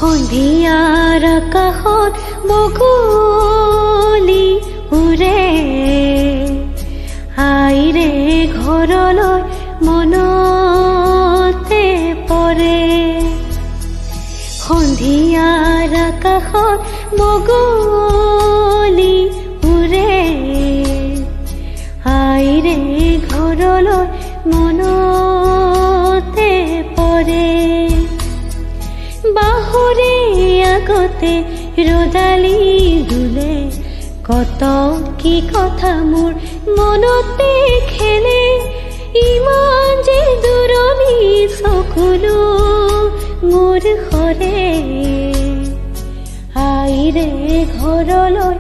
সন্ধিয়াৰ আকাশত বগলী উৰে, আইৰে ঘৰলৈ মনতে পৰে। সন্ধিয়াৰ আকাশত বগলী উৰে, আইৰে ঘৰলৈ মনতে পৰে। বাহৰে আগতে ৰদালি দুলে, কত কি কথা মোৰ মনতে খেলে। ইমান যে দূৰণি চকুলো মোৰ সৰে, আইৰে ঘৰলৈ